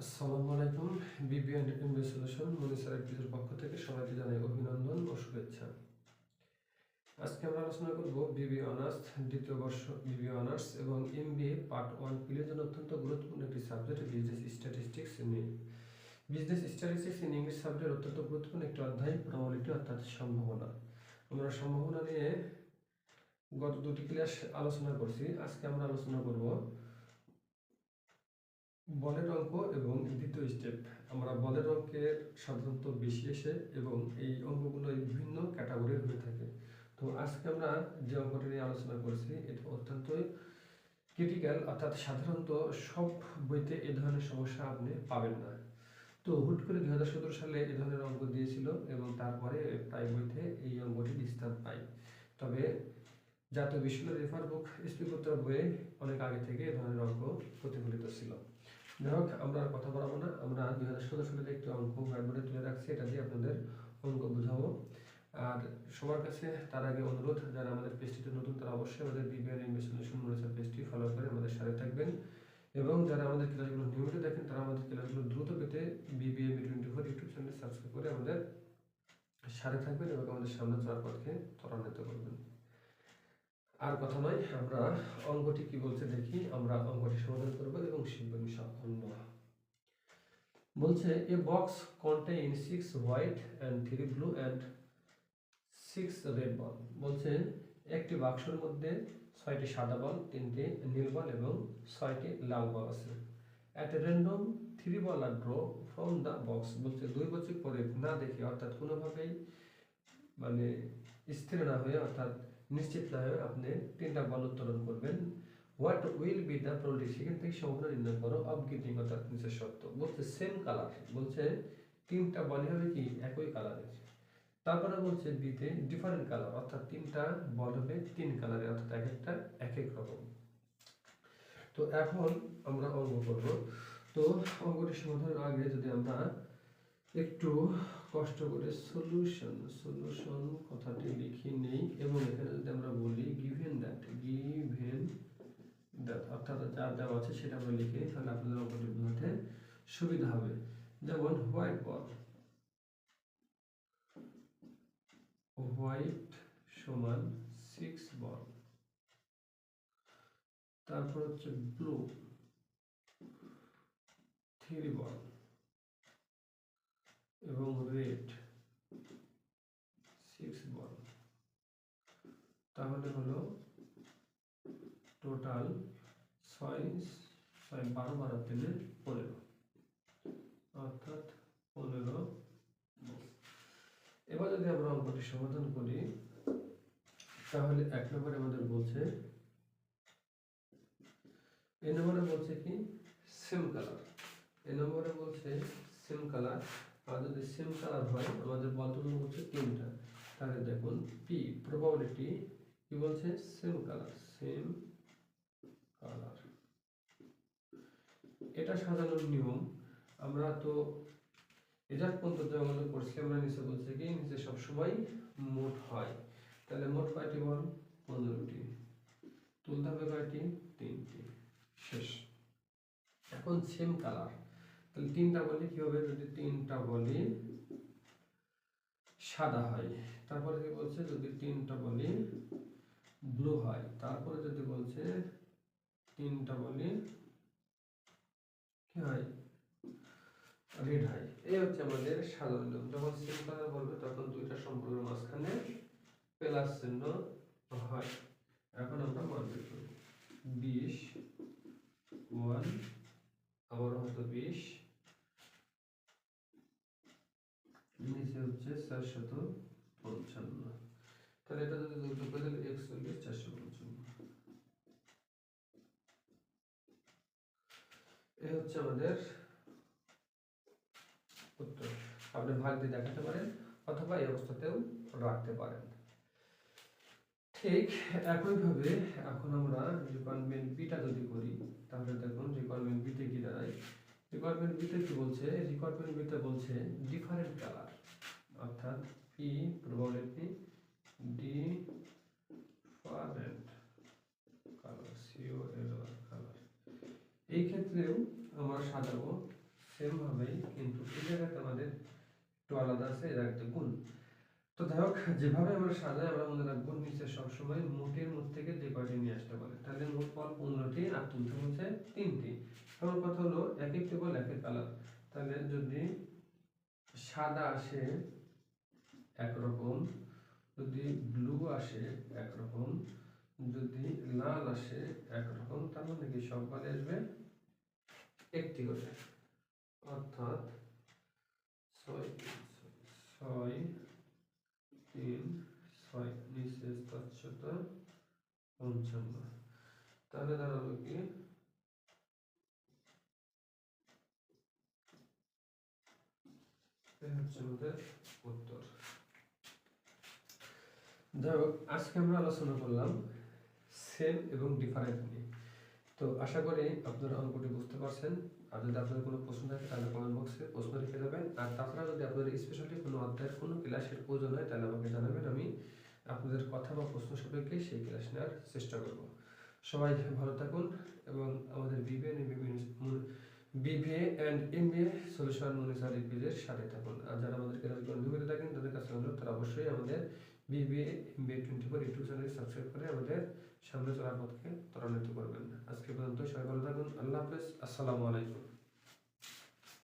আসসালামু আলাইকুম। বিবি and MB solution মনিসার এর পক্ষ থেকে সবাইকে জানাই অভিনন্দন ও শুভেচ্ছা। আজকে আমরা আলোচনা করব বিবি অনার্স দ্বিতীয় বর্ষ বিবি অনার্স এবং এমবিএ পার্ট 1 পিলের জন্য অত্যন্ত গুরুত্বপূর্ণ একটি সাবজেক্ট বিজনেস স্ট্যাটিস্টিক্স নিয়ে। Business statistics in English subject অত্যন্ত গুরুত্বপূর্ণ একটি অধ্যায়, প্রবাবিলিটি অর্থাৎ সম্ভাবনা। আমরা সম্ভাবনা নিয়ে গত দুটি ক্লাস আলোচনা করছি। আজকে আমরা আলোচনা করব বলের অঙ্ক এবং দ্বিতীয় স্টেপ। আমরা বলের অঙ্কের সাধারণত বেশি এসে এবং এই অঙ্কগুলো বিভিন্ন ক্যাটাগরির হয়ে থাকে। তো আজকে আমরা যে অঙ্কটি নিয়ে আলোচনা করছি এটা অত্যন্তই ক্রিটিক্যাল, অর্থাৎ সাধারণত সব বইতে এ ধরনের সমস্যা আপনি পাবেন না। তো হুট করে 2017 সালে এ ধরনের অঙ্ক দিয়েছিল এবং তারপরে প্রায় বইতে এই অঙ্কটি স্থান পায়। তবে জাতীয় বিশ্ববিদ্যালয় রেফার বুক স্পিকোত্তর বইয়ে অনেক আগে থেকে এ ধরনের অঙ্ক প্রতিফলিত ছিল। যাই হোক, আমরা আর কথা বলবো না। আমরা 2017 সালের একটি অঙ্ক হোয়াইটবোর্ডে তুলে রাখছি, এটা দিয়ে আপনাদের অঙ্ক বোঝাবো। আর সবার কাছে তার আগে অনুরোধ, যারা আমাদের পেজটিতে নতুন তারা অবশ্যই আমাদের বিবিএন ইংলিশ সলিউশন মনিটর পেজটি ফলো করে আমাদের সাথে থাকবেন, এবং যারা আমাদের ক্লাসগুলো নিয়মিত দেখেন তারা আমাদের ক্লাসগুলো দ্রুত পেতে বিবিএম 24 ইউটিউব চ্যানেল সাবস্ক্রাইব করে আমাদের সাথে থাকবেন এবং আমাদের সামনে চলার পথকে ত্বরান্বিত করবেন। আর কথা নয়, আমরা অঙ্কটি কি বলছে দেখি। আমরা অঙ্কটি সমাধান করব এবং শিখব ইনশাআল্লাহ। বলছে a box contain 6 white and 3 blue and 6 red ball. বলছে একটি বাক্সের মধ্যে 6টি সাদা বল, 3টি নীল বল এবং 6টি লাল বল আছে। At random 3 ball are draw from the box. বলছে দুই বছর পরে না দেখে, অর্থাৎ কোনোভাবেই মানে স্থির না হয়ে, অর্থাৎ নিশ্চিত না হয়ে আপনি 3টা বল উত্তোলন করবেন। What will be the probability, সেখান থেকে সম্ভাবনা নির্ণয় করো অফ গেটিং, অর্থাৎ নিচের শর্ত। বলছে সেম কালার, বলছে 3টা বলই হবে কি একই কালারের। তারপরে বলছে বিতে ডিফারেন্ট কালার, অর্থাৎ 3টা বল হবে 3 কালারের, অর্থাৎ এক একটা এক এক রকম। তো এখন আমরা অঙ্ক করব। তো অঙ্কটি সমাধানের আগে যদি আমরা একটু কষ্ট করে সলিউশন কথাটি লিখে নেই, এবং এখানে যদি আমরা বলি গিভেন দ্যাট অর্থাৎ যা দেওয়া আছে সেটা আমরা লিখে, তাহলে আপনাদের অঙ্কটি বোঝাতে সুবিধা হবে। যেমন হোয়াইট সমান 6 বল, তারপর হচ্ছে ব্লু 3 বল এবং রেড 6 বল। তাহলে হলো টোটাল 12 12 15, অর্থাৎ 15 বল। এবার যদি আমরা অঙ্কটি সমাধান করি, তাহলে 1 নম্বরে আমাদের বলছে এ নম্বরে বলছে কি সেম কালার। এ নম্বরে বলছে সেম কালার, আর যদি সেম কালার হয় আমাদের বলতে বলছে 3টা, তাহলে দেখুন পি প্রবাবিলিটি কি বলছে সেম কালার। এটা সাজানোর নিয়ম আমরা তো রেজাল্ট পর্যন্ত আমাদের করছি। আমরা নিচে বলছে কি নিচে সবসময় মোট হয়, তাহলে মোট কয়টি বল 15টি, তুলতে হবে কয়টি 3টি, শেষ। এখন সেম কালার, তাহলে 3টা বলি কি হবে, যদি 3টা বলি সাদা হয়, তারপরে কি বলছে যদি 3টা বলি ব্লু হয়, তারপরে যদি বলছে 3টা বলি কি হয় রেড হয়। এই হচ্ছে আমাদের সাধারণ নিয়ম। যখন সেম কালার বলবে তখন দুইটা সম্পর্কের মাঝখানে প্লাস চিহ্ন হয়। এখন আমরা মান বের করব। 20 1 আবার হয়তো 20, নিচে হচ্ছে 455, তাহলে এটা যদি যোগ করে দিলে 41 455। এই হচ্ছে আমাদের উত্তর। আপনি ভাগ দিয়ে দেখাতে পারেন অথবা এই অবস্থাতেও রাখতে পারেন। ঠিক একইভাবে এখন আমরা রিকোয়ারমেন্ট বিটা যদি করি, তাহলে দেখুন রিকোয়ারমেন্ট বিতে কি দাঁড়ায়। রিকোয়ারমেন্ট বিতে কি বলছে, রিকোয়ারমেন্ট বিতে বলছে ডিফারেন্ট কালার, অর্থাৎ P probability different colour, colour. এই ক্ষেত্রেও আমরা সাজাবো সেম হবেই, কিন্তু এই জায়গাতে আমাদের একটু আলাদা আছে, এই জায়গাতে গুণ। তো যাই হোক, যেভাবে আমরা সাজাই আমরা মনে রাখবো নিচে সবসময় মোটের মধ্যে থেকে যে কয়টি নিয়ে আসতে পারে। তাহলে মোট ফল 15টি আর তুলতে হচ্ছে 3টি। আমার কথা হলো এক এক টেবল এক এক কালার। তাহলে যদি সাদা আসে একরকম, যদি ব্লু আসে একরকম, যদি লাল আসে একরকম, তার মানে কি সবগুলো আসবে একটি করে, অর্থাৎ 6 6 3 6 নিচে 755। তাহলে দাঁড়ালো কি এই হচ্ছে আমাদের উত্তর। যাই হোক, আজকে আমরা আলোচনা করলাম সেম এবং ডিফারেন্ট নিয়ে। তো আশা করি আপনারা অঙ্কটি বুঝতে পারছেন। আর যদি আপনাদের কোনো প্রশ্ন থাকে তাহলে কমেন্ট বক্সে প্রশ্ন লিখে যাবেন। আর তাছাড়া যদি আপনাদের স্পেশালি কোনো অধ্যায়ের কোনো ক্লাসের প্রয়োজন হয় তাহলে আমাকে জানাবেন, আমি আপনাদের কথা বা প্রশ্ন সাপেক্ষে সেই ক্লাস নেওয়ার চেষ্টা করব। সবাই ভালো থাকুন এবং আমাদের BBA and MBA solution monitor পেজের সাথে থাকুন। আর যারা আমাদের ক্লাসগুলো নিয়মিত থাকেন তাদের কাছে অনুরোধ, তারা অবশ্যই আমাদের বিবিএ এমবিএ 24 ইউটিউব চ্যানেলকে সাবস্ক্রাইব করে আমাদের সামনে চলার পথকে ত্বরান্বিত করবেন। আজকে পর্যন্ত সবাই ভালো থাকুন। আল্লাহ হাফেজ। আসসালামু আলাইকুম।